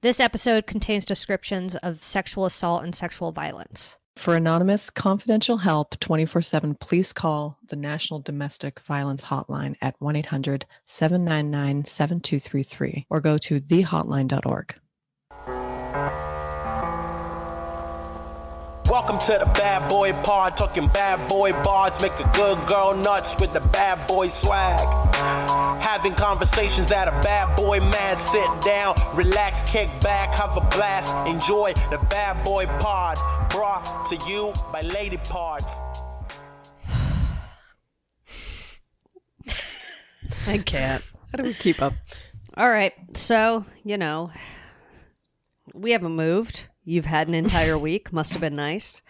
This episode contains descriptions of sexual assault and sexual violence. For anonymous, confidential help 24/7, please call the National Domestic Violence Hotline at 1-800-799-7233 or go to thehotline.org. Welcome to the bad boy pod, talking bad boy bars, make a good girl nuts with the bad boy swag. Having conversations that a bad boy mad, sit down, relax, kick back, have a blast, enjoy the bad boy pod, brought to you by Lady Pods. I can't. How do we keep up? All right, so, we haven't moved. You've had an entire week. Must have been nice.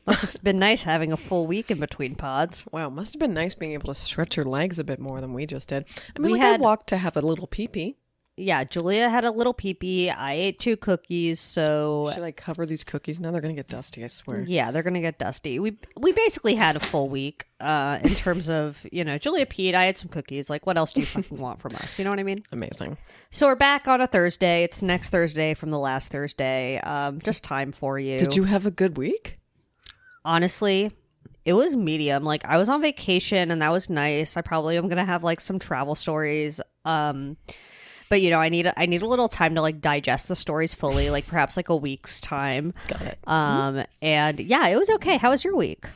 Must have been nice having a full week in between pods. Wow, must have been nice being able to stretch your legs a bit more than we just did. I mean, I walked to have a little pee-pee. Yeah, Julia had a little pee-pee. I ate 2 cookies, so... Should I cover these cookies now? They're going to get dusty, I swear. Yeah, they're going to get dusty. We basically had a full week in terms of, Julia peed, I had some cookies. Like, what else do you fucking want from us? You know what I mean? Amazing. So we're back on a Thursday. It's the next Thursday from the last Thursday. Just time for you. Did you have a good week? Honestly, it was medium. Like, I was on vacation, and that was nice. I probably am going to have, like, some travel stories. But, I need a little time to, like, digest the stories fully, like, perhaps, like, a week's time. Got it. And, yeah, it was okay. How was your week?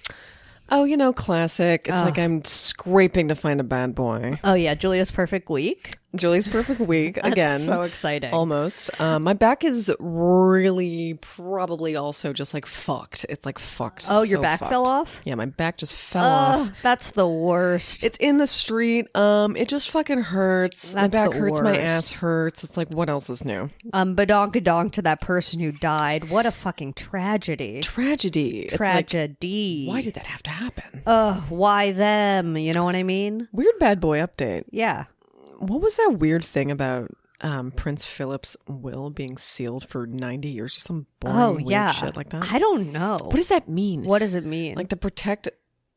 Oh, classic. It's like I'm scraping to find a bad boy. Oh, yeah, Julia's perfect week. Julie's perfect week, again. So exciting. Almost. My back is really probably also just, like, fucked. It's, like, fucked. Oh, your so back fucked. fell off? Yeah, my back just fell off. That's the worst. It's in the street. It just fucking hurts. My back hurts. My worst. ass hurts. It's like, what else is new? Badonka-donk to that person who died. What a fucking tragedy. Tragedy. It's Tragedy. like, why did that have to happen? Why them? You know what I mean? Weird bad boy update. Yeah. What was that weird thing about Prince Philip's will being sealed for 90 years or some boring weird shit like that? I don't know. What does that mean? What does it mean? Like to protect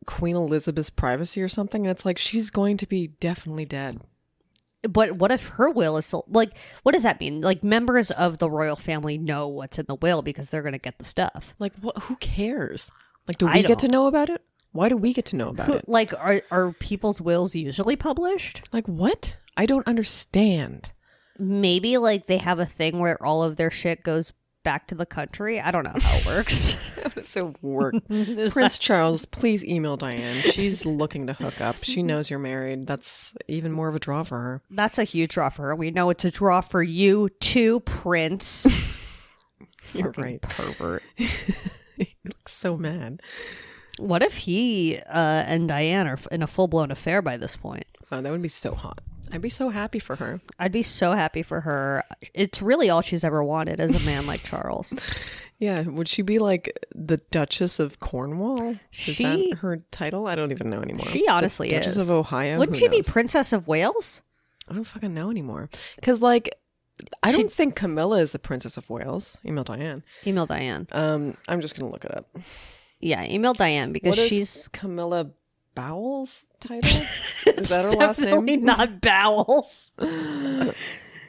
Queen Elizabeth's privacy or something? And it's like, she's going to be definitely dead. But what if her will is still, like, what does that mean? Like, members of the royal family know what's in the will because they're going to get the stuff. Like, who cares? Like, do we get to know about it? Why do we get to know about it? Like, are people's wills usually published? Like, what? I don't understand. Maybe, like, they have a thing where all of their shit goes back to the country. I don't know how it works. How does it work? Prince Charles, please email Diane. She's looking to hook up. She knows you're married. That's even more of a draw for her. That's a huge draw for her. We know it's a draw for you too, Prince. You're right. Pervert. You look so mad. What if he and Diane are in a full-blown affair by this point? Oh, that would be so hot. I'd be so happy for her. I'd be so happy for her. It's really all she's ever wanted is a man like Charles. Yeah. Would she be like the Duchess of Cornwall? Is that her title? I don't even know anymore. She honestly Duchess is. of Ohio? Wouldn't she be Princess of Wales? I don't fucking know anymore. Because, like, I don't think Camilla is the Princess of Wales. Email Diane. Email Diane. I'm just going to look it up. Yeah, email Diane because she's Camilla Bowles' title? Is that her last name? Definitely not Bowles.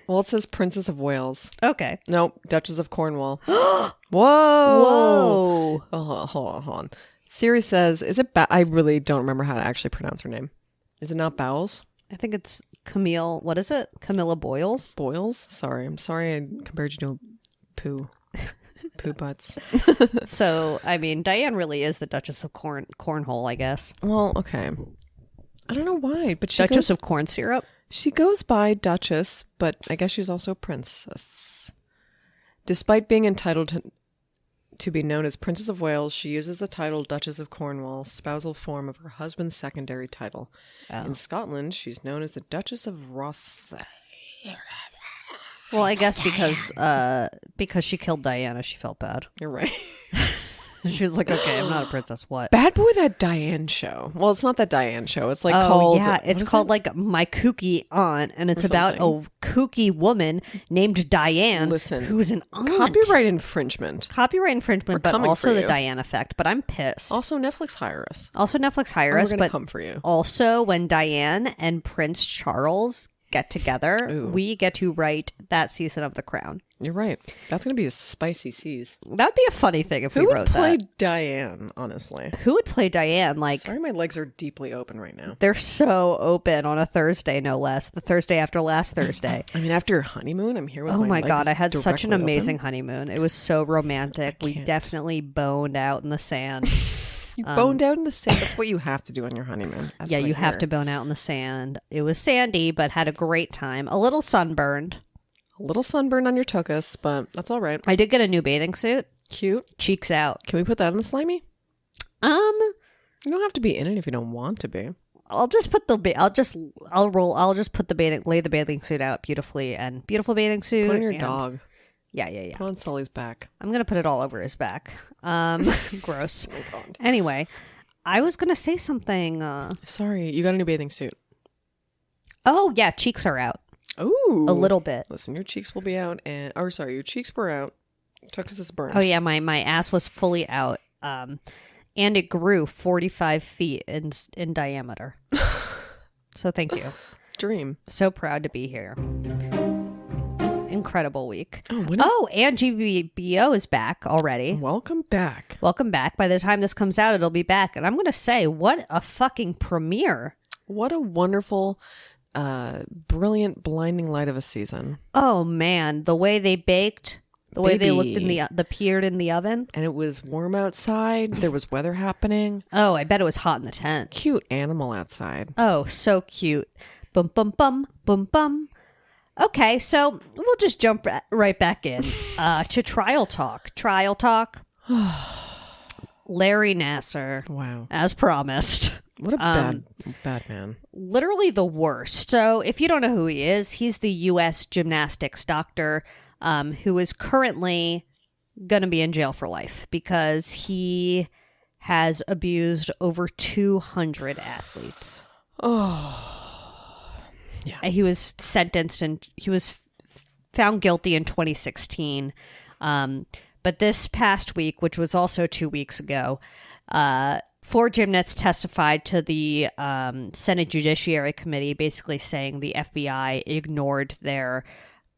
Well, it says Princess of Wales. Okay. Nope, Duchess of Cornwall. Whoa! Whoa! Oh, hold on. Siri says, "Is it? I really don't remember how to actually pronounce her name. Is it not Bowles? I think it's Camille. What is it? Camilla Boyles? Boyles? Sorry, I'm sorry I compared you to poo." Poo butts. So, I mean, Diane really is the Duchess of Cornhole, I guess. Well, okay. I don't know why, but she Duchess of Corn Syrup? She goes by Duchess, but I guess she's also Princess. Despite being entitled to be known as Princess of Wales, she uses the title Duchess of Cornwall, spousal form of her husband's secondary title. Oh. In Scotland, she's known as the Duchess of Ross. Well, I guess because she killed Diana, she felt bad. You're right. She was like, okay, I'm not a princess. What? Bad Boy, that Diane show. Well, it's not that Diane show. It's like called... yeah, it's called like My Kooky Aunt, and it's about a kooky woman named Diane. Listen, who's an aunt. Copyright infringement. But also the Diane effect. But I'm pissed. Also, Netflix hire us. We're going to come for you. Also, when Diane and Prince Charles get together, Ooh. we get to write that season of The Crown. You're right. That's going to be a spicy seas. That'd be a funny thing if Who we would wrote play that. Diane, honestly? Who would play Diane? Like, Sorry, my legs are deeply open right now. they're so open on a Thursday, no less. The Thursday after last Thursday. I mean, after your honeymoon, I'm here with Oh my my legs God, I had such an directly amazing open. honeymoon. It was so romantic. We can't. definitely boned out in the sand. You boned out in the sand. That's what you have to do on your honeymoon. That's Yeah, what I you have hear. to bone out in the sand. It was sandy, but had a great time. A little sunburned. A little sunburn on your tuchus, but that's all right. I did get a new bathing suit. Cute. Cheeks out. Can we put that in the slimy? You You don't have to be in it if you don't want to be. I'll just put lay the bathing suit out beautifully, and beautiful bathing suit. Put on your and- dog. Yeah. Put on Sully's back. I'm gonna put it all over his back. Gross. Oh, God. Anyway, I was gonna say something. Sorry, you got a new bathing suit. Oh yeah, cheeks are out Ooh. a little bit. Listen, your cheeks will be out, your cheeks were out. Tuchus is burned. Oh yeah, my ass was fully out. And it grew 45 feet in diameter. So thank you. Dream. So proud to be here. Incredible week. Oh, And GBBO is back already. Welcome back. Welcome back. By the time this comes out, it'll be back. And I'm going to say, what a fucking premiere. What a wonderful, brilliant, blinding light of a season. Oh, man. The way they baked, the way they looked in Baby. the peered in the oven. And it was warm outside. There was weather happening. Oh, I bet it was hot in the tent. Cute animal outside. Oh, so cute. Bum, bum, bum, bum, bum. Okay, so we'll just jump right back in to trial talk. Trial talk. Larry Nassar, Wow. as promised. What a bad man. Literally the worst. So if you don't know who he is, he's the U.S. gymnastics doctor who is currently going to be in jail for life because he has abused over 200 athletes. Oh. Yeah. He was sentenced and he was found guilty in 2016. But this past week, which was also 2 weeks ago, 4 gymnasts testified to the Senate Judiciary Committee, basically saying the FBI ignored their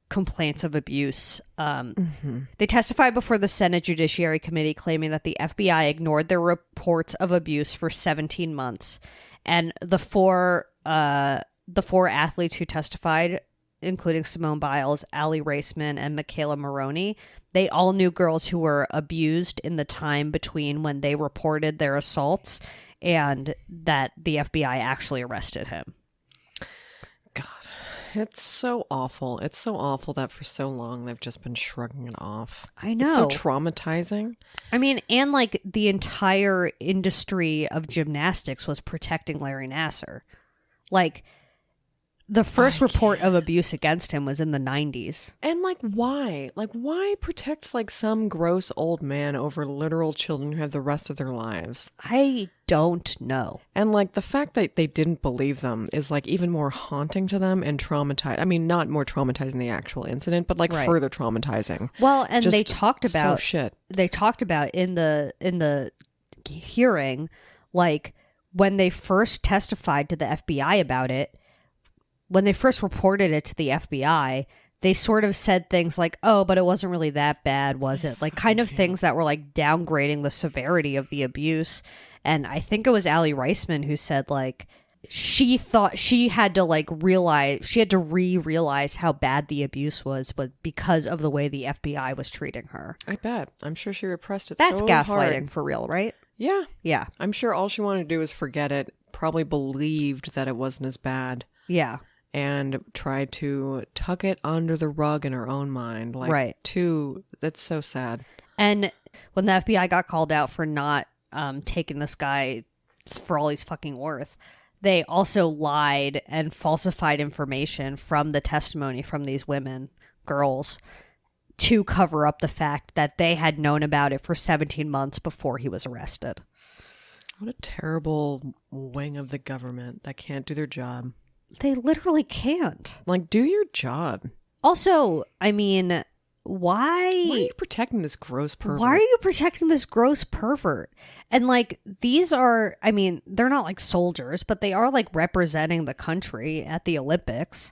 complaints of abuse. They testified before the Senate Judiciary Committee, claiming that the FBI ignored their reports of abuse for 17 months. And the four athletes who testified, including Simone Biles, Allie Raceman, and Michaela Maroney, they all knew girls who were abused in the time between when they reported their assaults and that the FBI actually arrested him. God, it's so awful. It's so awful that for so long they've just been shrugging it off. I know. It's so traumatizing. I mean, and like the entire industry of gymnastics was protecting Larry Nassar. Like, the first report of abuse against him was in the 90s. And like, why? Like, why protect like some gross old man over literal children who have the rest of their lives? I don't know. And like the fact that they didn't believe them is like even more haunting to them and traumatizing. I mean, not more traumatizing the actual incident, but like Right. further traumatizing. Well, and they Just talked so about shit. They talked about in the hearing, like when they first testified to the FBI about it, when they first reported it to the FBI, they sort of said things like, "Oh, but it wasn't really that bad, was it?" Like kind of things that were like downgrading the severity of the abuse. And I think it was Allie Reisman who said like she thought she had to like realize realize how bad the abuse was, but because of the way the FBI was treating her. I bet. I'm sure she repressed it. That's so gaslighting hard. for real, right? Yeah. Yeah. I'm sure all she wanted to do was forget it, probably believed that it wasn't as bad, Yeah. and tried to tuck it under the rug in her own mind. Like, Right. That's so sad. And when the FBI got called out for not taking this guy for all he's fucking worth, they also lied and falsified information from the testimony from these girls, to cover up the fact that they had known about it for 17 months before he was arrested. What a terrible wing of the government that can't do their job. They literally can't. Like, do your job. Also, I mean, Why are you protecting this gross pervert? Why are you protecting this gross pervert? And like, these are, I mean, they're not like soldiers, but they are like representing the country at the Olympics.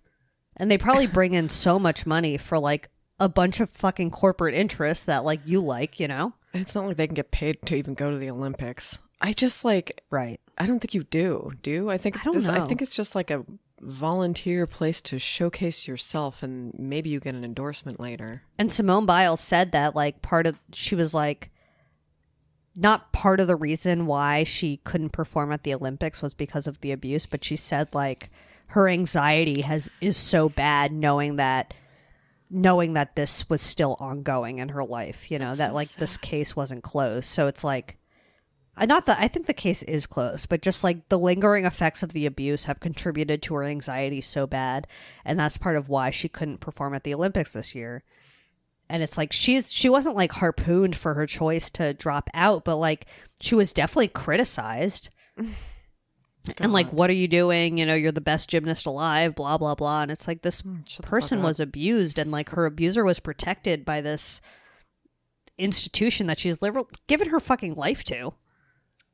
And they probably bring in so much money for like a bunch of fucking corporate interests that like you like, you know? And it's not like they can get paid to even go to the Olympics. I just like, Right. I don't think you do. Do you? I think I don't know. I think it's just like a volunteer place to showcase yourself, and maybe you get an endorsement later. And Simone Biles said that like she was like, not part of the reason why she couldn't perform at the Olympics was because of the abuse, but she said like her anxiety is so bad knowing that this was still ongoing in her life, you know. That's that so like sad. This case wasn't closed. So it's like, I think the case is closed, but just like the lingering effects of the abuse have contributed to her anxiety so bad, and that's part of why she couldn't perform at the Olympics this year. And it's like she wasn't like harpooned for her choice to drop out, but like she was definitely criticized. And like, what are you doing? You know, you're the best gymnast alive, blah, blah, blah. And it's like this person was abused, and like her abuser was protected by this institution that she's given her fucking life to.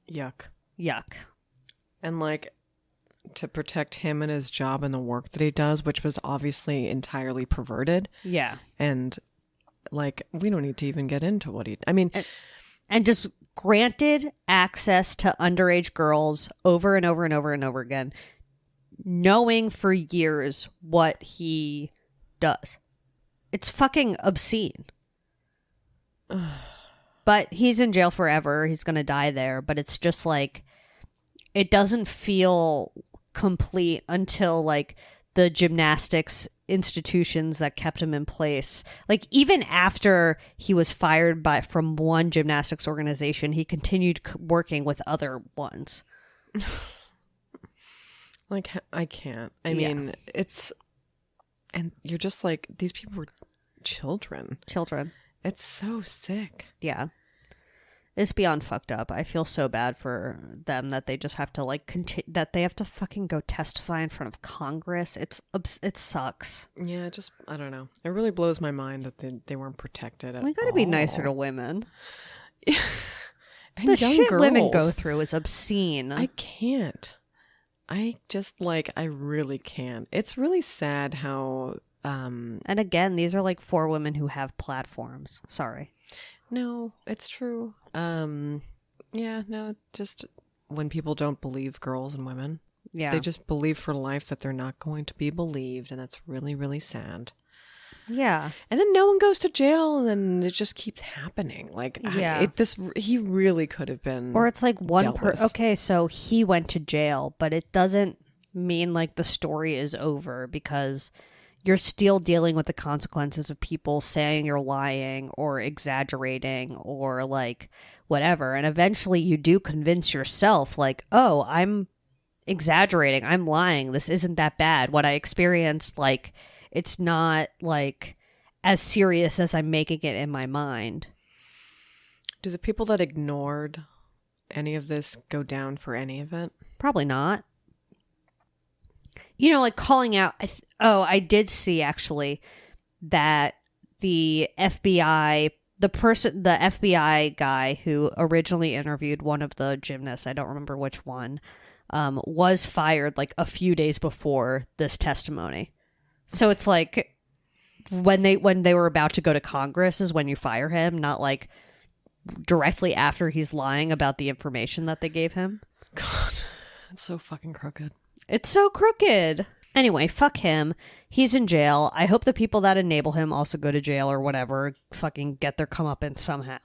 Yuck. And like, to protect him and his job and the work that he does, which was obviously entirely perverted. Yeah. And like, we don't need to even get into what I mean. And just granted access to underage girls over and over and over and over again, knowing for years what he does. It's fucking obscene. But he's in jail forever. He's going to die there. But it's just like, it doesn't feel complete until like the gymnastics institutions that kept him in place, like even after he was fired from one gymnastics organization, he continued working with other ones. Like, I can't. I mean, it's, and you're just like, these people were children. It's so sick. Yeah. It's beyond fucked up. I feel so bad for them that they just have to like that they have to fucking go testify in front of Congress. It sucks. Yeah, just I don't know. It really blows my mind that they weren't protected at all. We got to be nicer to women. And the young shit girls. Women go through is obscene. I can't. I just like I really can't. It's really sad how. And again, these are like 4 women who have platforms. Sorry. No, it's true. Yeah, no, just when people don't believe girls and women. Yeah. They just believe for life that they're not going to be believed, and that's really, really sad. Yeah. And then no one goes to jail, and then it just keeps happening. Like, yeah. He really could have been. Or it's like okay, so he went to jail, but it doesn't mean like the story is over, because you're still dealing with the consequences of people saying you're lying or exaggerating or like whatever. And eventually you do convince yourself like, oh, I'm exaggerating. I'm lying. This isn't that bad. What I experienced, like, it's not like as serious as I'm making it in my mind. Do the people that ignored any of this go down for any of it? Probably not. You know, like calling out. I did see actually that the FBI, the FBI guy who originally interviewed one of the gymnasts, I don't remember which one, was fired like a few days before this testimony. So it's like when they were about to go to Congress is when you fire him, not like directly after he's lying about the information that they gave him. God, it's so fucking crooked. It's so crooked. Anyway, fuck him. He's in jail. I hope the people that enable him also go to jail or whatever, fucking get their comeuppance somehow.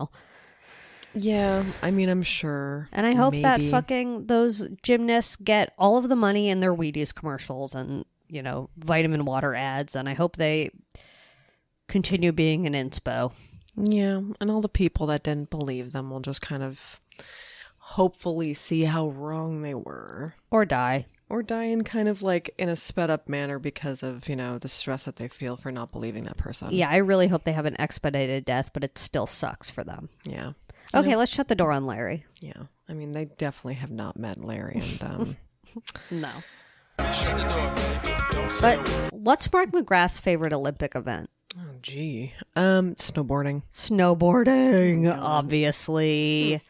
Yeah, I mean, I'm sure. And I hope that fucking those gymnasts get all of the money in their Wheaties commercials and, you know, vitamin water ads. And I hope they continue being an inspo. Yeah, and all the people that didn't believe them will just kind of hopefully see how wrong they were. Or die. Or die in kind of like in a sped up manner because of, you know, the stress that they feel for not believing that person. Yeah, I really hope they have an expedited death, but it still sucks for them. Yeah. Okay, let's shut the door on Larry. Yeah. I mean, they definitely have not met Larry. And no. Shut the door, baby. But what's Mark McGrath's favorite Olympic event? Oh, gee. Snowboarding. Snowboarding, obviously.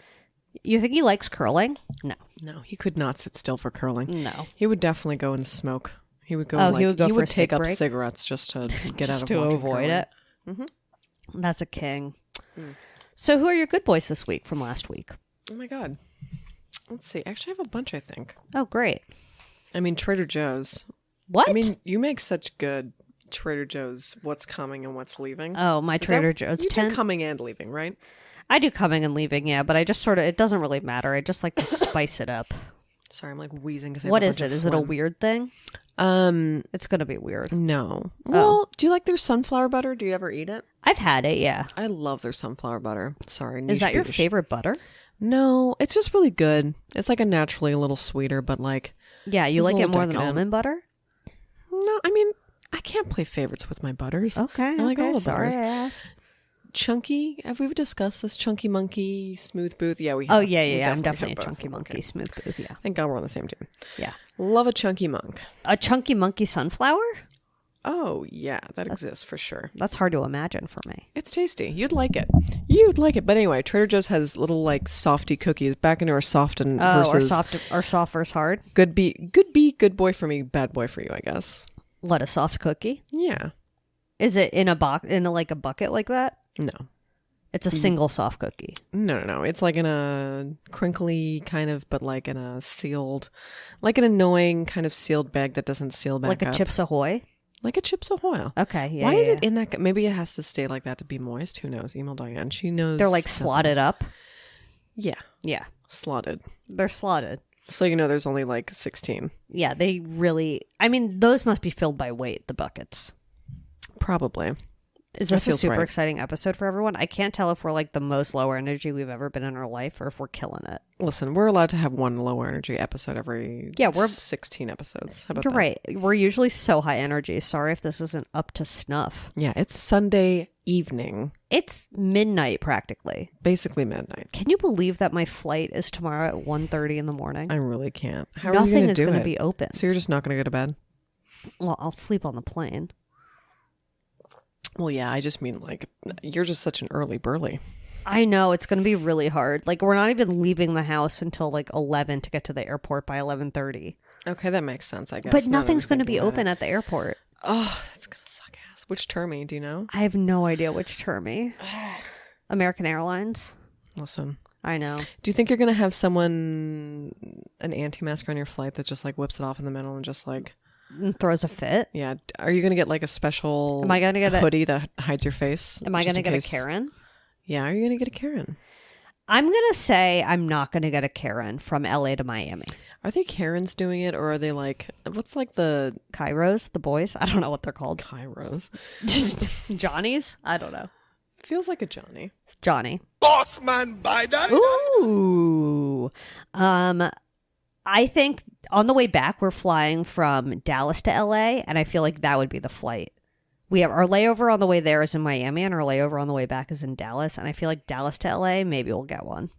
You think he likes curling? No. No, he could not sit still for curling. No. He would definitely go and smoke. He would go. Oh, like, he would go he for would a take cig up break? cigarettes just to get out Just of to watching avoid Carmen. it. That's a king. So who are your good boys this week from last week? Oh my god. Let's see. Actually, I have a bunch. I think. Oh, great. I mean, Trader Joe's. What? I mean, you make such good Trader Joe's. What's coming and what's leaving. Oh, my Trader Joe's you do tent. coming and leaving, right? I do coming and leaving, yeah, but I just sort of, it doesn't really matter. I just like to spice it up. Sorry, I'm like wheezing because What is it? Is it a weird thing? It's going to be weird. No. Well, do you like their sunflower butter? Do you ever eat it? I've had it, yeah. I love their sunflower butter. Sorry, Is that your niche. favorite butter? No, it's just really good. It's like a naturally a little sweeter, but like Yeah, you it's a like it little more than decadent. almond butter? no. I mean, I can't play favorites with my butters. Okay, I like all the sorry butters. I asked. Chunky. Have we ever discussed this? Chunky Monkey, Smooth Booth. Yeah, we have. Oh, yeah, We I'm have definitely a both. chunky monkey, Okay. smooth booth, yeah. Thank God we're on the same team. Yeah. Love a chunky monk. A chunky monkey sunflower? Oh yeah, that exists for sure. That's hard to imagine for me. It's tasty. You'd like it. You'd like it. But anyway, Trader Joe's has little like softy cookies. Back into our soft and Oh, versus or soft versus hard? good boy for me, bad boy for you, I guess. What, a soft cookie? Yeah. Is it in a box, like a bucket like that? No. It's a single soft cookie. No. It's like in a crinkly kind of, but like in a sealed, like an annoying kind of sealed bag that doesn't seal back Like a up. Chips Ahoy? Like a Chips Ahoy. Okay, yeah. Why yeah, is it yeah. in that? Maybe it has to stay like that to be moist. Who knows? Email Diane. She knows. They're like something. slotted up? Yeah. Yeah. Slotted. They're slotted. So you know there's only like 16. Yeah, they really... I mean, those must be filled by weight, the buckets. Probably. Is That this a feels super right. exciting episode for everyone? I can't tell if we're like the most lower energy we've ever been in our life or if we're killing it. Listen, we're allowed to have one low energy episode every we're 16 episodes. How about You're that? right. We're usually so high energy. Sorry if this isn't up to snuff. Yeah, it's Sunday evening, It's midnight practically. basically midnight. Can you believe that my flight is tomorrow at 1:30 in the morning? I really can't. How are you Nothing going to is do going to it? be open. So you're just not going to go to bed? Well, I'll sleep on the plane. Well, yeah, I just mean like you're just such an early burly. I know it's going to be really hard. Like we're not even leaving the house until like 11 to get to the airport by 11:30. Okay, that makes sense, I guess. But now that I'm nothing's going to be thinking about open it. at the airport. Oh, that's going to suck ass. Which termy, do you know? I have no idea which termy. American Airlines. Listen. I know. Do you think you're going to have someone, an anti-mask on your flight that just like whips it off in the middle and just like, And throws a fit. yeah. Are you going to get like a special Am I gonna get a- hoodie that hides your face? Am I just going to in get a case- Karen? Yeah, are you going to get a Karen? I'm going to say I'm not going to get a Karen from LA to Miami. Are they Karens doing it or are they like, what's like the Kairos, the boys? I don't know what they're called. Kairos? Johnny's? I don't know. Feels like a Johnny. Johnny. Boss man Biden. Ooh. I think on the way back we're flying from Dallas to LA, and I feel like that would be the flight. We have our layover on the way there is in Miami, and our layover on the way back is in Dallas, and I feel like Dallas to LA, maybe we'll get one.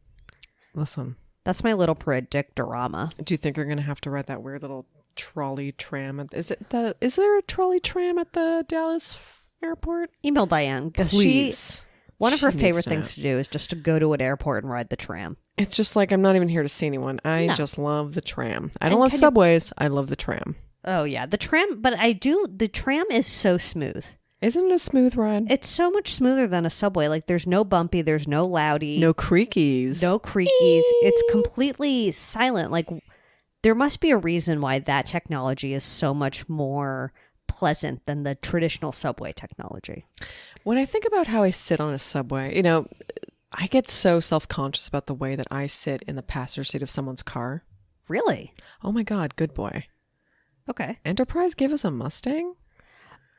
Listen, That's my little predictorama. do you think you're going to have to ride that weird little trolley tram? Is there a trolley tram at the Dallas airport? Email Diane, because Please. one of her She needs favorite to things to do is just to go to an airport and ride the tram. It's just like I'm not even here to see anyone. I No. just love the tram. I And don't love can you- subways. I love the tram. Oh yeah, the tram, but the tram is so smooth. Isn't it a smooth ride? It's so much smoother than a subway. Like there's no bumpy, there's no loudy, No creakies. no creakies. It's completely silent. Like there must be a reason why that technology is so much more pleasant than the traditional subway technology. When I think about how I sit on a subway, you know, I get so self-conscious about the way that I sit in the passenger seat of someone's car. Really? Oh my God, good boy. Okay. Enterprise gave us a Mustang?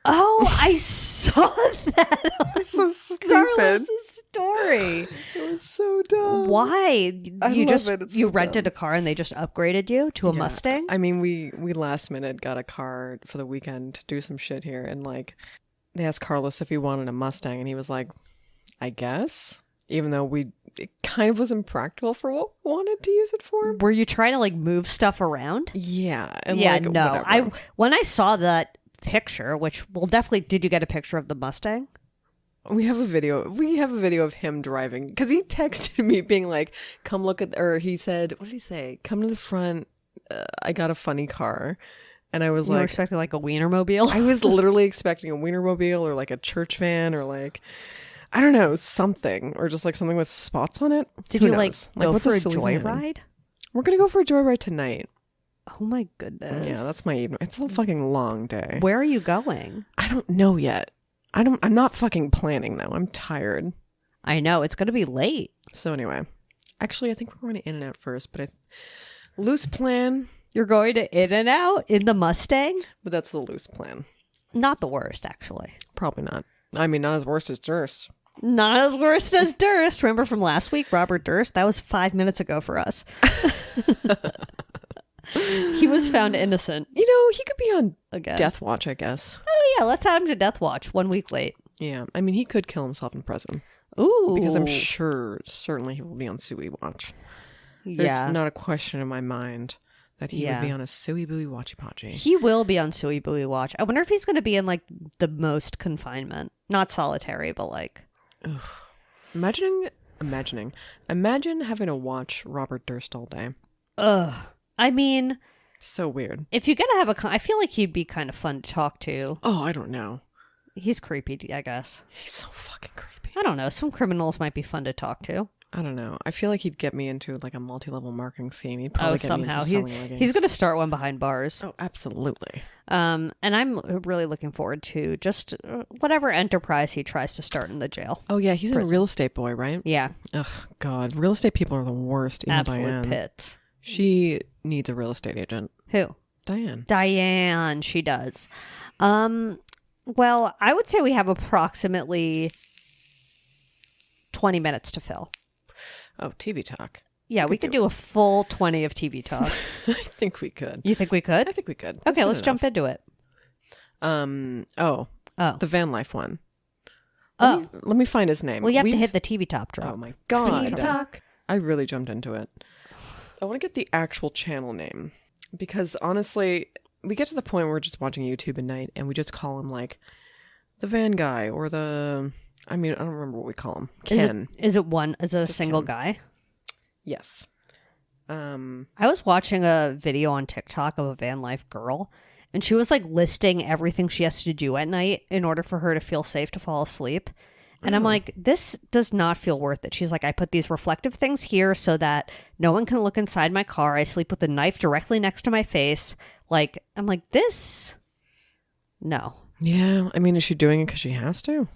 Oh, I saw that on So Starless' stupid. story. It was so dumb. Why? I You love just it. It's you so rented dumb. a car and they just upgraded you to a Yeah. Mustang? I mean, we last minute got a car for the weekend to do some shit here, and like they asked Carlos if he wanted a Mustang, and he was like, "I guess." Even though it kind of was impractical for what we wanted to use it for. Were you trying to like move stuff around? Yeah, and Yeah, like, no. whatever. When I saw that picture, which will definitely, did you get a picture of the Mustang? We have a video. We have a video of him driving because he texted me being like, "Come look at," or he said, "What did he say? Come to the front. I got a funny car." And I was You were like, expecting like a Wienermobile? I was literally expecting a Wienermobile or like a church van or like, I don't know, something. Or just like something with spots on it. Did Who you knows? go what's for a silly van? joyride? We're going to go for a joyride tonight. Oh my goodness. Yeah, that's my evening. It's a fucking long day. Where are you going? I don't know yet. I'm not fucking planning though. I'm tired. I know, it's going to be late. So anyway, actually, I think we're going to In-N-Out first, but loose plan. You're going to In-N-Out in the Mustang? But that's the loose plan. Not the worst, actually. Probably not. I mean, not as worse as Durst. Not as worst as Durst. Remember from last week, Robert Durst? That was 5 minutes ago for us. He was found innocent. You know, he could be on Again. death watch, I guess. Oh, yeah, let's add him to Death Watch 1 week late. Yeah, I mean, he could kill himself in prison. Ooh. Because I'm certainly he will be on Suey watch. There's Yeah. not a question in my mind that he Yeah. would be on a Suey Booey Watchy Potchy. He will be on Suey Buoy Watch. I wonder if he's going to be in, like, the most confinement. Not solitary, but, like... Imagine having to watch Robert Durst all day. Ugh. I mean... So weird. If you're going to have I feel like he'd be kind of fun to talk to. Oh, I don't know. He's creepy, I guess. He's so fucking creepy. I don't know. Some criminals might be fun to talk to. I don't know. I feel like he'd get me into like a multi-level marketing scheme. He'd Oh, probably get somehow. me into selling leggings. He's going to start one behind bars. Oh, absolutely. And I'm really looking forward to just whatever enterprise he tries to start in the jail. Oh, yeah. He's a real estate boy, right? Yeah. Ugh, God. Real estate people are the worst. Even Absolute Diane. pits. She needs a real estate agent. Who? Diane. Diane. She does. Well, I would say we have approximately 20 minutes to fill. Oh, TV talk. Yeah, we could do a full 20 of TV talk. I think we could. You think we could? I think we could. Okay, let's jump into it. Oh, Oh. the van life one. Oh. Let me find his name. Well, you have to hit the TV top drop. Oh my God. TV talk. I really jumped into it. I want to get the actual channel name because honestly, we get to the point where we're just watching YouTube at night and we just call him like the van guy or I don't remember what we call him. Ken. Is it a single guy? Yes. I was watching a video on TikTok of a van life girl, and she was like listing everything she has to do at night in order for her to feel safe to fall asleep. And I'm like, this does not feel worth it. She's like, I put these reflective things here so that no one can look inside my car. I sleep with the knife directly next to my face. Like, I'm like, this? No. Yeah. I mean, is she doing it because she has to?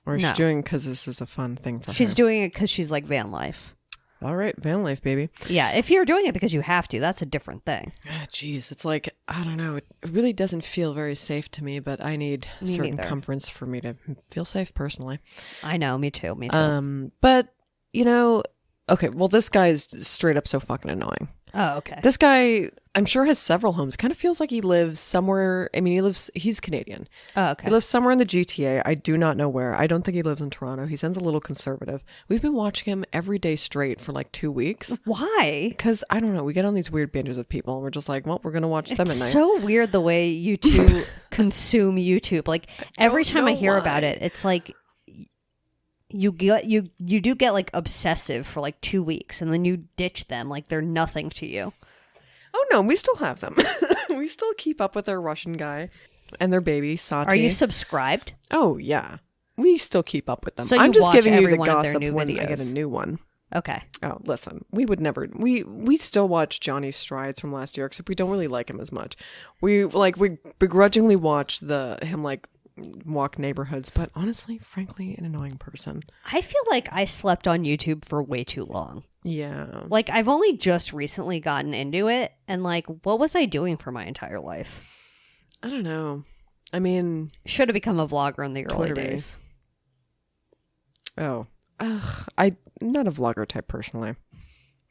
Or is No. she doing it because this is a fun thing for her? She's doing it because she's like van life. All right. Van life, baby. Yeah. If you're doing it because you have to, that's a different thing. Ah, jeez, it's like, I don't know. It really doesn't feel very safe to me, but I need Me certain neither. comforts for me to feel safe personally. I know. Me too. Me too. But, you know, okay, well, this guy's straight up so fucking annoying. Oh, okay. This guy, I'm sure, has several homes. Kind of feels like he lives somewhere. I mean, he's Canadian. Oh, okay. He lives somewhere in the GTA. I do not know where. I don't think he lives in Toronto. He sounds a little conservative. We've been watching him every day straight for like 2 weeks. Why? Because, I don't know, we get on these weird binges of people and we're just like, well, we're going to watch them at It's night. so weird the way you two consume YouTube. Like every don't time I know hear why. about it, it's like you do get like obsessive for like 2 weeks and then you ditch them like they're nothing to you. Oh, no, we still have them. We still keep up with our Russian guy and their baby, Sati. Are you subscribed? Oh, yeah. We still keep up with them. So I'm you just watch giving you every the one of their gossip new when I get a videos. new one. Okay. Oh, listen, we would never. We still watch Johnny's Strides from last year, except we don't really like him as much. We begrudgingly watch him like walk neighborhoods, but honestly, frankly, an annoying person. I feel like I slept on YouTube for way too long. Yeah. Like I've only just recently gotten into it, and like, what was I doing for my entire life? I don't know. I mean, Should have become a vlogger in the early Twitter days. oh, I'm not a vlogger type personally.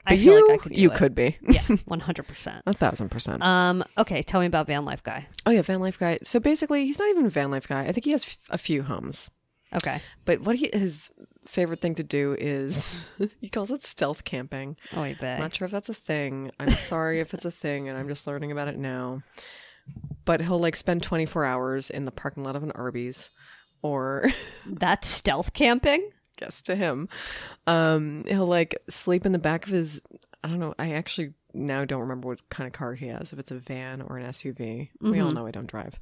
I But feel like I could do you it. could be. Yeah, 100%. 1,000%. Okay, tell me about van life guy. Oh yeah, van life guy. So basically, he's not even a van life guy. I think he has a few homes. Okay. But what his favorite thing to do is he calls it stealth camping. Oh, I bet. Not sure if that's a thing. I'm sorry if it's a thing, and I'm just learning about it now. But he'll like spend 24 hours in the parking lot of an Arby's, or That's stealth camping? guess to him, he'll like sleep in the back of his. I don't know. I actually now don't remember what kind of car he has, if it's a van or an SUV. We all know I don't drive.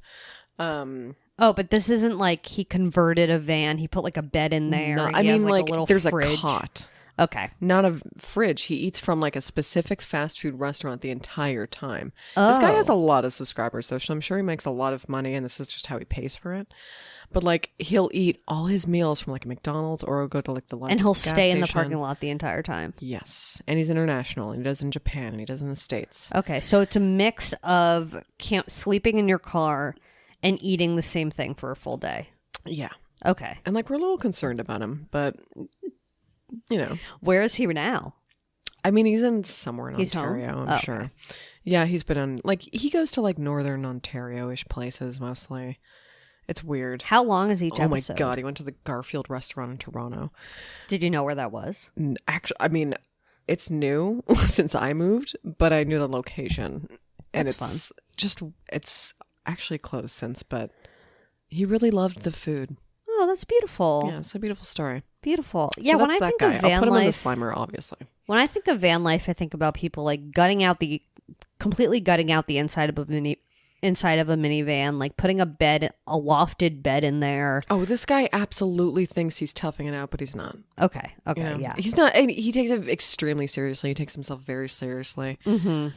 Oh, but this isn't like he converted a van. He put like a bed in there. No, He I mean, has, like, a little there's fridge. a cot. Okay. Not a fridge. He eats from like a specific fast food restaurant the entire time. This guy has a lot of subscribers, though, so I'm sure he makes a lot of money, and this is just how he pays for it. But like, he'll eat all his meals from like a McDonald's, or he'll go to like the largest And he'll gas stay in the station. parking lot the entire time. Yes, and he's international. And he does in Japan, and he does in the States. Okay, so it's a mix of sleeping in your car and eating the same thing for a full day. Yeah, Okay. and like, we're a little concerned about him, but you know, Where is he now? I mean, he's in somewhere in He's home? Ontario, I'm Oh, sure. okay. Yeah, he's been on, like, he goes to like northern Ontario-ish places mostly. It's weird. How long is each Oh my episode? god, he went to the Garfield restaurant in Toronto. Did you know where that was? Actually, I mean, it's new since I moved, but I knew the location. And That's it's fun. just, it's actually closed since, but he really loved the food. Oh, that's beautiful. Yeah, it's a beautiful story. Beautiful. So Yeah, when I that's that think guy. of I'll van put him in the life, Slimer, obviously. when I think of van life, I think about people like completely gutting out the inside of a minivan, like putting a lofted bed in there. Oh, this guy absolutely thinks he's toughing it out, but he's not. Okay, You know? yeah. He's not, and he takes it extremely seriously. He takes himself very seriously. Mm-hmm.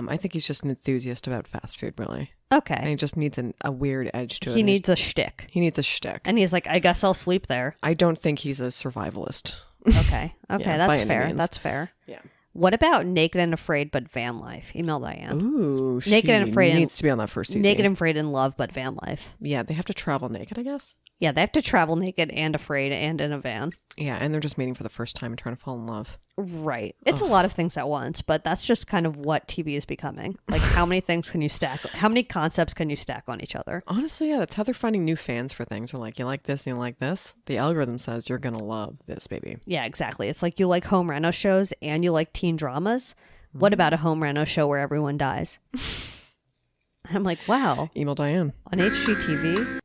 I think he's just an enthusiast about fast food, really. Okay. And he just needs a weird edge to it. He needs a shtick. He needs a shtick. And he's like, I guess I'll sleep there. I don't think he's a survivalist. Okay. Okay, Yeah, by that's any fair. means. That's fair. Yeah. What about Naked and Afraid but van life? Email Diane. Ooh, Naked and Afraid needs to be on that first season. Naked and Afraid in Love but van life. Yeah, they have to travel naked, I guess. Yeah, they have to travel naked and afraid and in a van. Yeah, and they're just meeting for the first time and trying to fall in love. Right. It's a lot of things at once, but that's just kind of what TV is becoming. Like, how many things can you stack? How many concepts can you stack on each other? Honestly, yeah, that's how they're finding new fans for things. They're like, you like this and you like this? The algorithm says you're going to love this, baby. Yeah, exactly. It's like you like home reno shows and you like teen dramas. What about a home reno show where everyone dies? I'm like, wow. Email Diane. On HGTV?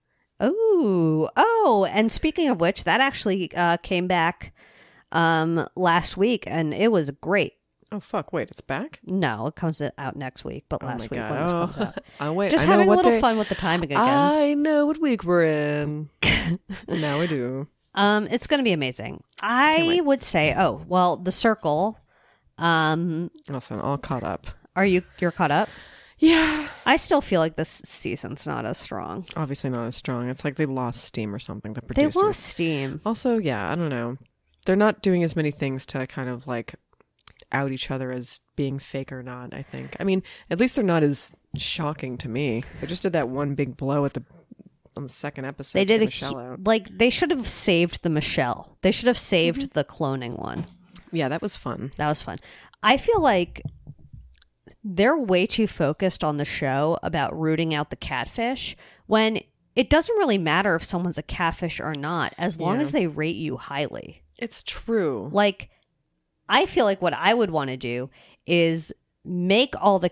Oh, and speaking of which, that actually came back last week, and it was great. Oh, fuck. Wait, it's back? No, it comes out next week, but last week when this comes out. Oh, wait. Just I know having a what little day- fun with the timing again. I know what week we're in. Now I do. It's going to be amazing. I wait. would say, The Circle. Listen, all caught up. You're caught up? Yeah. I still feel like this season's not as strong. Obviously not as strong. It's like they lost steam or something. The They producers. lost steam. Also, yeah, I don't know. They're not doing as many things to kind of like out each other as being fake or not, I think. I mean, at least they're not as shocking to me. They just did that one big blow on the second episode. They did Michelle out. they should have saved the Michelle. They should have saved the cloning one. Yeah, that was fun. That was fun. I feel like they're way too focused on the show about rooting out the catfish when it doesn't really matter if someone's a catfish or not, as long as they rate you highly. It's true. Like, I feel like what I would want to do is make all the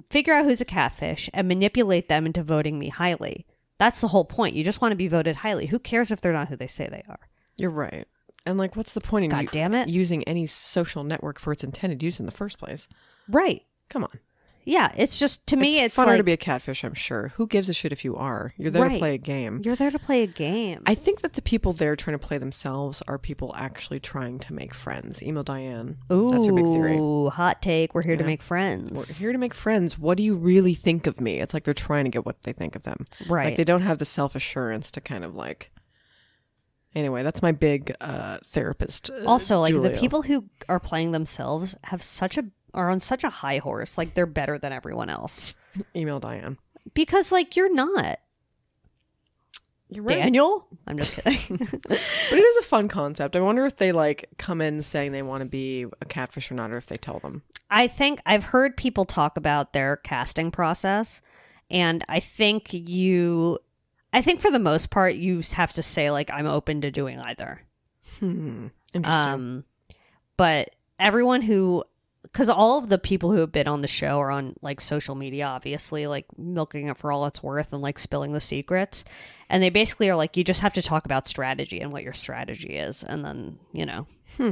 figure out who's a catfish and manipulate them into voting me highly. That's the whole point. You just want to be voted highly. Who cares if they're not who they say they are? You're right. And like, what's the point in God damn it. using any social network for its intended use in the first place? Right. Come on. Yeah, it's just, to me, it's funner like, to be a catfish, I'm sure. Who gives a shit if you are? You're there to Right. play a game. you're there to play a game. I think that the people there trying to play themselves are people actually trying to make friends. Email Diane. That's your big theory. Ooh, hot take. We're here to Yeah. make We're friends. here to make friends. What do you really think of me? It's like they're trying to get what they think of them. Right. Like they don't have the self-assurance to kind of like... Anyway, that's my big therapist. Also, like Julia. the people who are playing themselves are on such a high horse. Like they're better than everyone else. Email Diane. Because like you're not. You're right. Daniel? I'm just kidding. But it is a fun concept. I wonder if they like come in saying they want to be a catfish or not, or if they tell them. I think I've heard people talk about their casting process, and I think for the most part you have to say like I'm open to doing either. Interesting. But everyone who because all of the people who have been on the show are on like social media, obviously, like milking it for all it's worth and like spilling the secrets. And they basically are like, you just have to talk about strategy and what your strategy is. And then,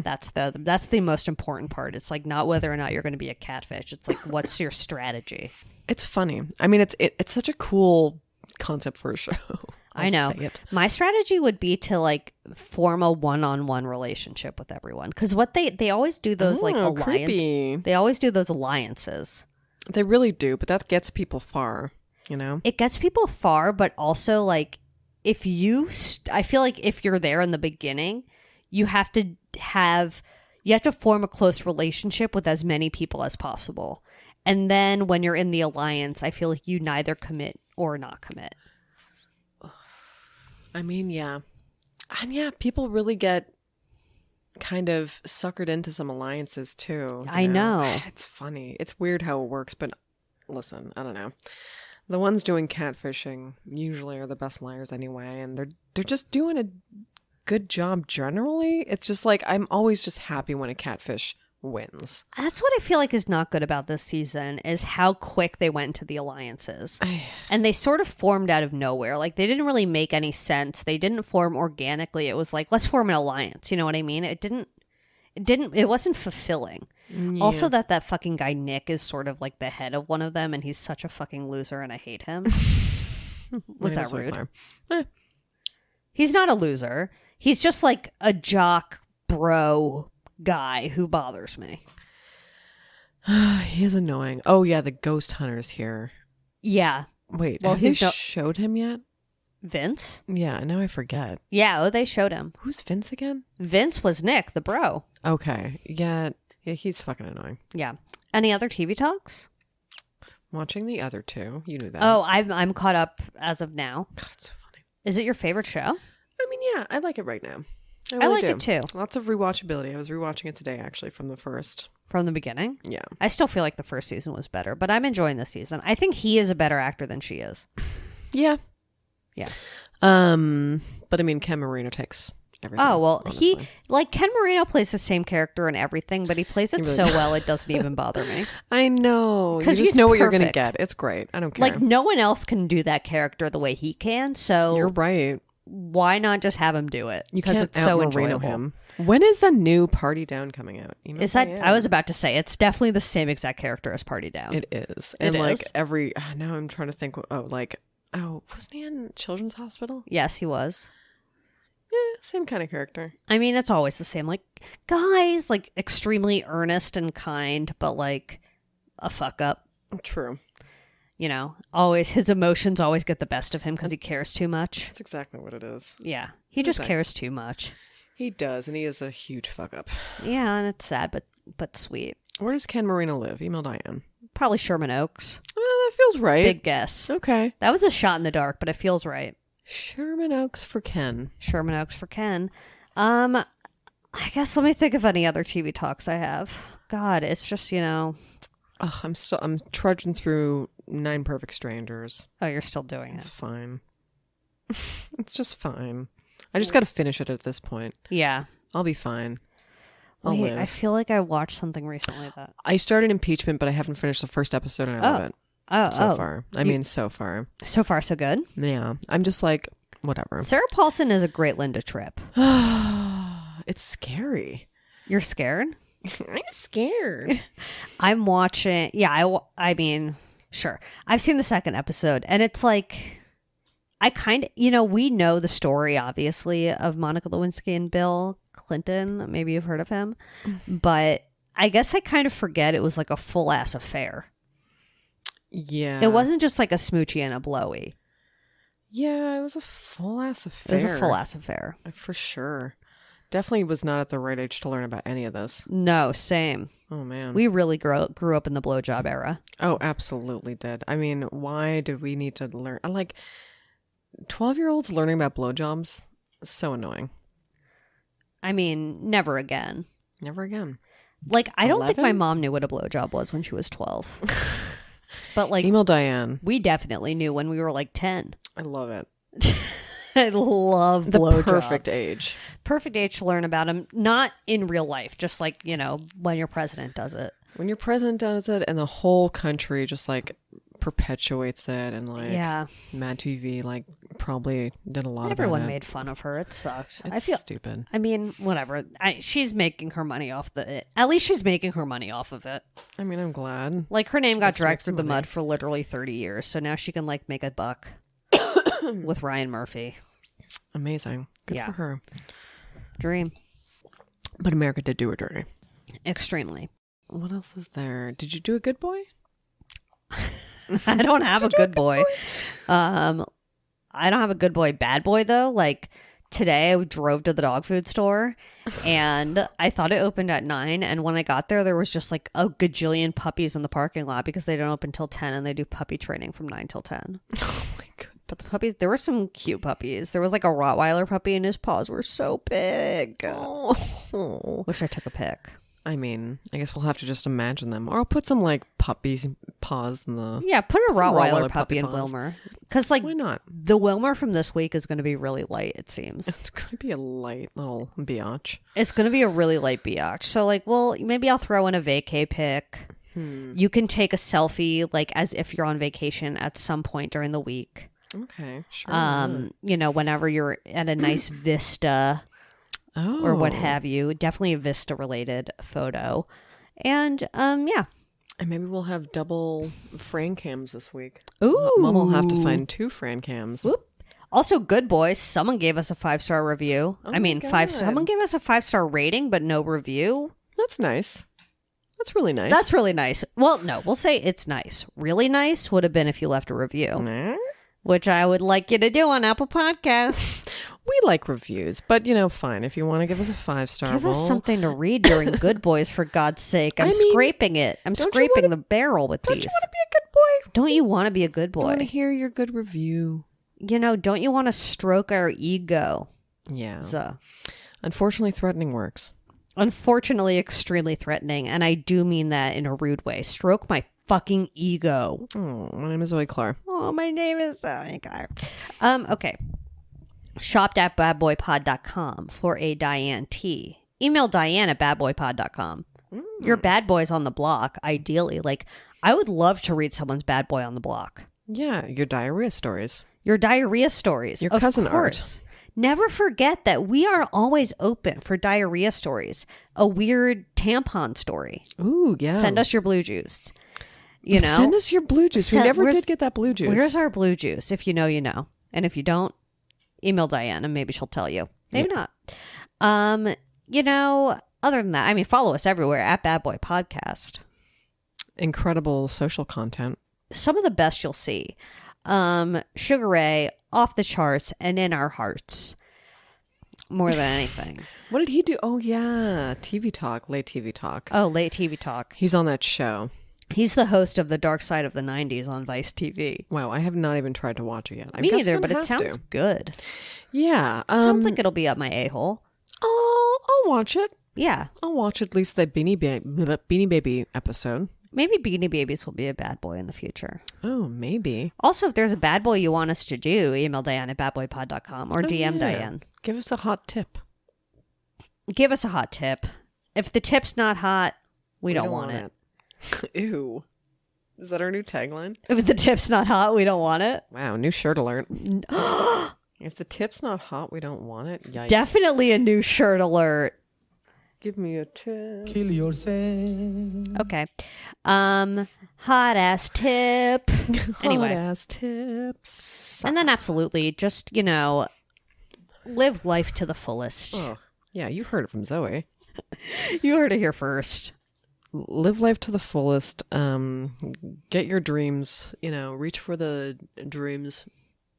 that's the most important part. It's like not whether or not you're going to be a catfish. It's like, what's your strategy? It's funny. I mean, it's such a cool concept for a show. I know. My strategy would be to like form a one-on-one relationship with everyone, because what they always do those like alliances. They always do those alliances. They really do, but that gets people far. It gets people far, but also like if you, I feel like if you're there in the beginning, you have to form a close relationship with as many people as possible, and then when you're in the alliance, I feel like you neither commit or not commit. I mean, yeah. And yeah, people really get kind of suckered into some alliances too. I know. It's funny. It's weird how it works, but listen, I don't know. The ones doing catfishing usually are the best liars anyway, and they're just doing a good job generally. It's just like I'm always just happy when a catfish wins. That's what I feel like is not good about this season, is how quick they went into the alliances. And they sort of formed out of nowhere. Like they didn't really make any sense. They didn't form organically. It was like, let's form an alliance. You know what I mean? It wasn't fulfilling. Yeah. Also that fucking guy Nick is sort of like the head of one of them, and he's such a fucking loser and I hate him. Was that rude? He's not a loser. He's just like a jock bro guy who bothers me. He is annoying. Oh yeah, the ghost hunter's here. Yeah. Wait, well, they showed him yet? Vince? Yeah, now I forget. Yeah, they showed him. Who's Vince again? Vince was Nick, the bro. Okay. Yeah, he's fucking annoying. Yeah. Any other TV talks? Watching the other two. You knew that. Oh, I'm caught up as of now. God, it's so funny. Is it your favorite show? I mean, yeah, I like it right now. I like it too. Lots of rewatchability. I was rewatching it today, actually, from the first. From the beginning? Yeah. I still feel like the first season was better, but I'm enjoying this season. I think he is a better actor than she is. Yeah. Yeah. But I mean, Ken Marino takes everything. Oh, well, honestly. Ken Marino plays the same character in everything, but he plays it so well it doesn't even bother me. I know. You just know what you're going to get. It's great. I don't care. Like, no one else can do that character the way he can, so... You're right. Why not just have him do it? Because it's so enjoyable. Him. When is the new Party Down coming out? Is that? I was about to say it's definitely the same exact character as Party Down. It is, and like every now I'm trying to think. Wasn't he in Children's Hospital? Yes, he was. Yeah, same kind of character. I mean, it's always the same. Like guys, like extremely earnest and kind, but like a fuck up. True. You know, always his emotions always get the best of him because he cares too much. That's exactly what it is. Yeah, he just cares too much. He does, and he is a huge fuck up. Yeah, and it's sad, but sweet. Where does Ken Marino live? Email Diane. Probably Sherman Oaks. That feels right. Big guess. Okay. That was a shot in the dark, but it feels right. Sherman Oaks for Ken. Sherman Oaks for Ken. I guess let me think of any other TV talks I have. God, it's just, I'm trudging through 9 Perfect Strangers. Oh, you're still doing It's fine. It's just fine. I just got to finish it at this point. Yeah. I'll be fine. Wait, I feel like I watched something recently that... I started Impeachment, but I haven't finished the first episode, and I love it. So far. So far. So far, so good? Yeah. I'm just like, whatever. Sarah Paulson is a great Linda Tripp. It's scary. You're scared? I'm scared. I'm watching... Yeah, I mean, sure. I've seen the second episode, and it's like... I kind of, we know the story, obviously, of Monica Lewinsky and Bill Clinton. Maybe you've heard of him. But I guess I kind of forget it was like a full-ass affair. Yeah. It wasn't just like a smoochy and a blowy. Yeah, it was a full-ass affair. It was a full-ass affair. For sure. Definitely was not at the right age to learn about any of this. No, same. Oh, man. We really grew up in the blowjob era. Oh, absolutely did. I mean, why did we need to learn? Like... 12-year-olds learning about blowjobs is so annoying. I mean, never again. Never again. Like, I don't think my mom knew what a blowjob was when she was 12. But like, email Diane. We definitely knew when we were like 10. I love it. I love blowjobs. Perfect age. Perfect age to learn about them. Not in real life, just like, when your president does it. When your president does it and the whole country just like perpetuates it, and like Mad TV like probably did a lot Everyone about it. made fun of her. It sucked. It's I feel stupid. I mean, whatever. She's making her money off at least she's making her money off of it. I mean, I'm glad. Like, her name got dragged through the money. mud for literally 30 years, so now she can like make a buck with Ryan Murphy. Amazing. Good Yeah. for her. Dream. But America did do her dirty. Extremely. What else is there? Did you do a good boy? I don't have a good boy. I don't have a good boy, bad boy though. Like, today I drove to the dog food store and I thought it opened at 9, and when I got there was just like a gajillion puppies in the parking lot because they don't open till 10 and they do puppy training from 9 till 10. Oh my god. But the puppies, there were some cute puppies. There was like a Rottweiler puppy and his paws were so big. Oh. Wish I took a pic. I mean, I guess we'll have to just imagine them. Or I'll put some like puppies paws in the... Yeah, put a Some Rottweiler Rottweiler puppy in paws. Wilmer. Because like Why not? the Wilmer from this week is going to be really light, it seems. It's going to be a light little biatch. It's going to be a really light biatch. So like, well, maybe I'll throw in a vacay pic. You can take a selfie like as if you're on vacation at some point during the week. Okay, sure. You know, whenever you're at a nice vista or what have you. Definitely a vista related photo. And yeah. And maybe we'll have double Fran cams this week. Ooh. Mom will have to find 2 Fran cams. Whoop. Also, good boys. Someone gave us a 5-star review. Oh I mean, my God. someone gave us a 5-star rating, but no review. That's nice. That's really nice. That's really nice. Well, no, we'll say it's nice. Really nice would have been if you left a review, Nah. which I would like you to do on Apple Podcasts. We like reviews, but you know, fine. If you want to give us a 5-star, Give us something to read during Good Boys, for God's sake. I'm I mean, scraping it. I'm don't you scraping wanna- the barrel with Don't these. you want to be a good boy? Don't you want to be a good I want to boy? hear your good review. You know, don't you want to stroke our ego? Yeah. So, Unfortunately, threatening works. unfortunately, extremely threatening, and I do mean that in a rude way. Stroke my fucking ego. Oh, my name is Zoe Clark. Oh, my name is okay. Shopped at badboypod.com for a Diane T. Email Diane at badboypod.com. Your bad boy's on the block, ideally. Like, I would love to read someone's bad boy on the block. Yeah, your diarrhea stories. Your diarrhea stories. Your of cousin art. course. Never forget that we are always open for diarrhea stories. A weird tampon story. Ooh, yeah. Send us your blue juice. You know? Send us your blue juice. We never did get that blue juice. Where's our blue juice? If you know, you know. And if you don't, email Diane and maybe she'll tell you. Maybe not. You know, other than that, I mean, follow us everywhere at Bad Boy Podcast. Incredible social content. Some of the best you'll see. Sugar Ray, off the charts and in our hearts. More than anything. What did he do? Oh, yeah. TV Talk. Late TV Talk. Oh, late TV talk. He's on that show. He's the host of The Dark Side of the 90s on Vice TV. Wow, I have not even tried to watch it yet. Me neither, but it sounds good. Yeah. Sounds like it'll be up my a-hole. Oh, I'll watch it. Yeah. I'll watch at least the Beanie Baby episode. Maybe Beanie Babies will be a bad boy in the future. Oh, maybe. Also, if there's a bad boy you want us to do, email Diane at badboypod.com or DM Diane. Give us a hot tip. Give us a hot tip. If the tip's not hot, we don't want it. Ew. Is that our new tagline? If the tip's not hot, we don't want it. Wow, new shirt alert. If the tip's not hot, we don't want it. Yikes. Definitely a new shirt alert. Give me a tip. Kill yourself. Okay. Hot ass tip. Anyway. Hot ass tips. And then absolutely just, you know, live life to the fullest. Oh, yeah, you heard it from Zoe. You heard it here first. Live life to the fullest. Get your dreams. You know, reach for the dreams.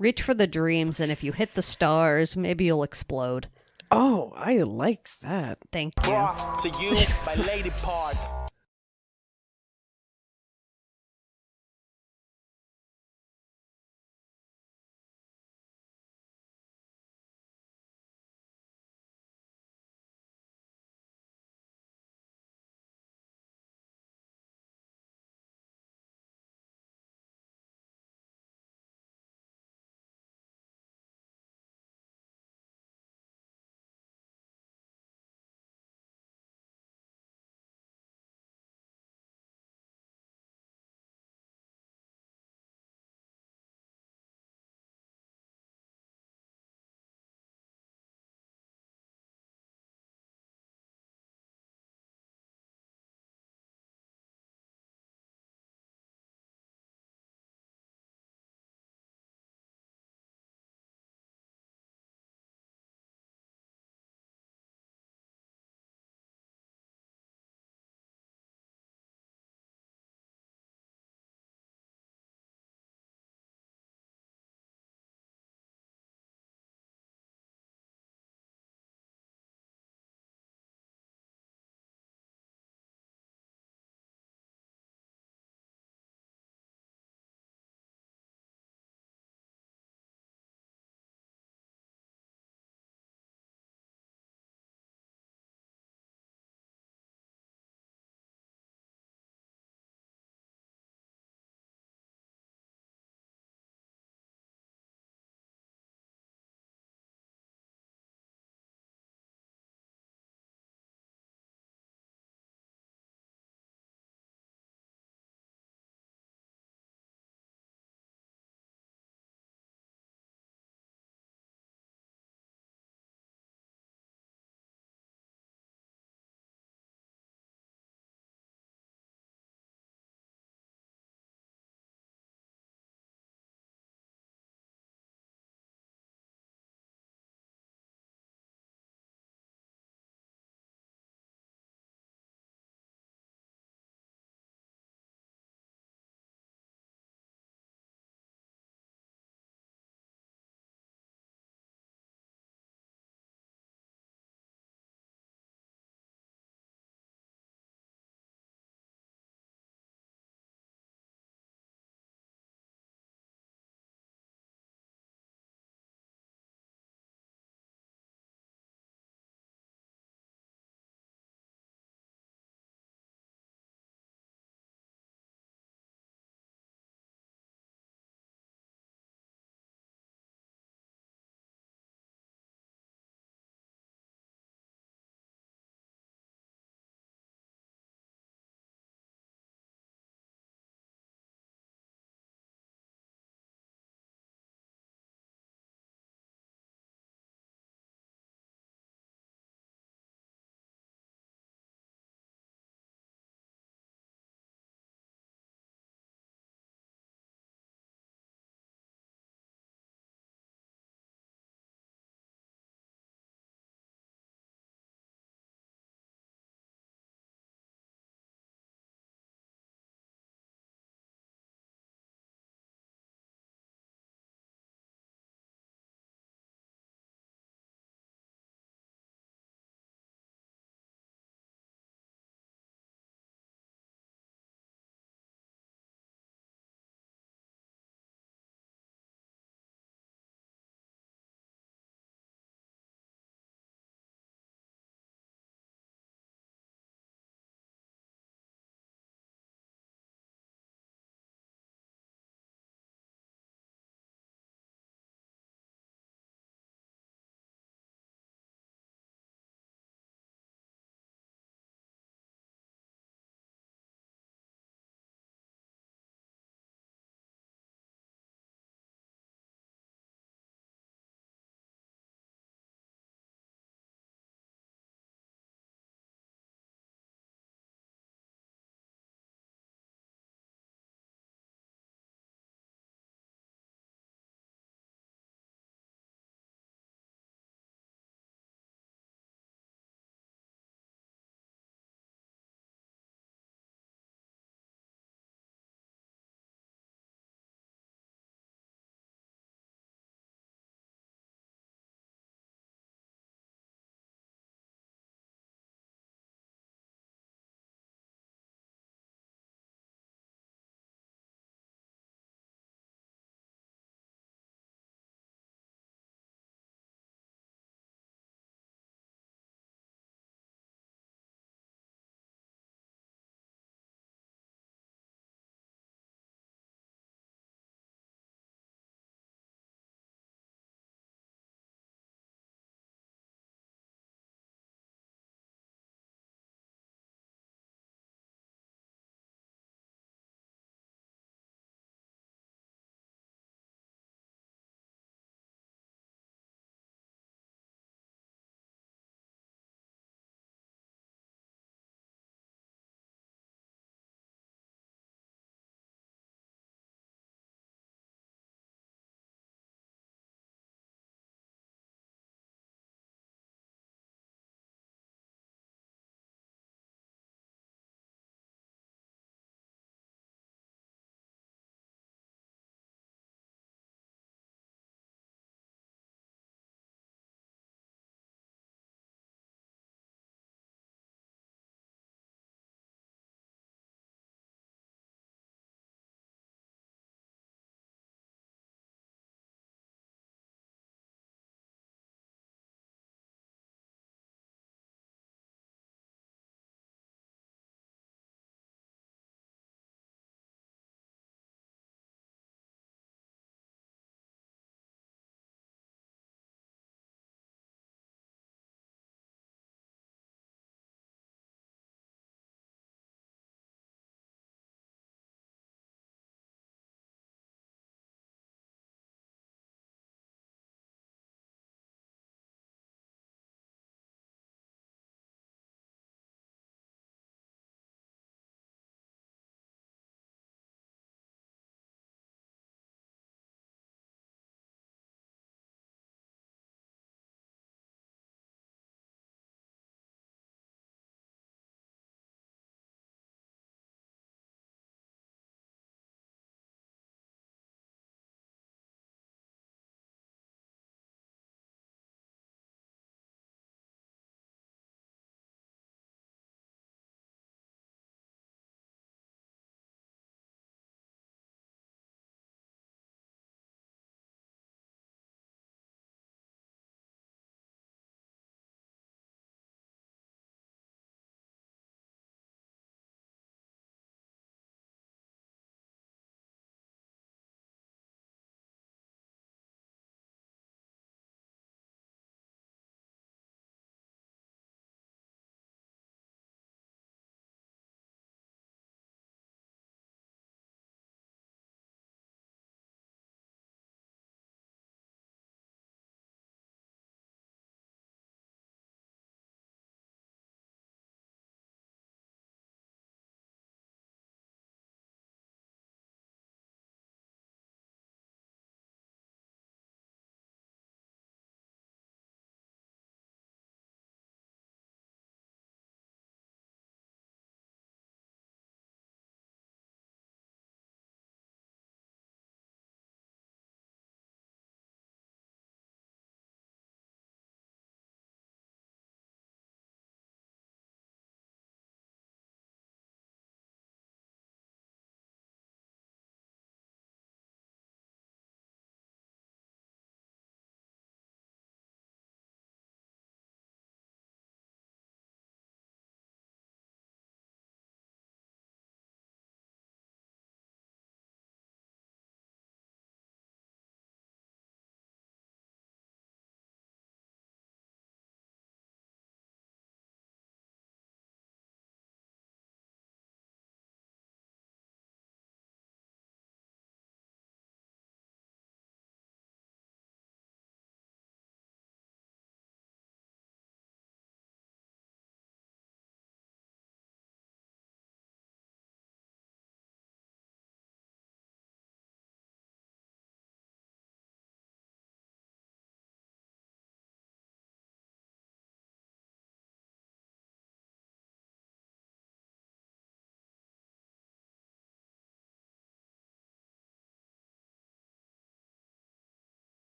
Reach for the dreams, and if you hit the stars, maybe you'll explode. Oh, I like that. Thank you. Brought to you by Lady Parts.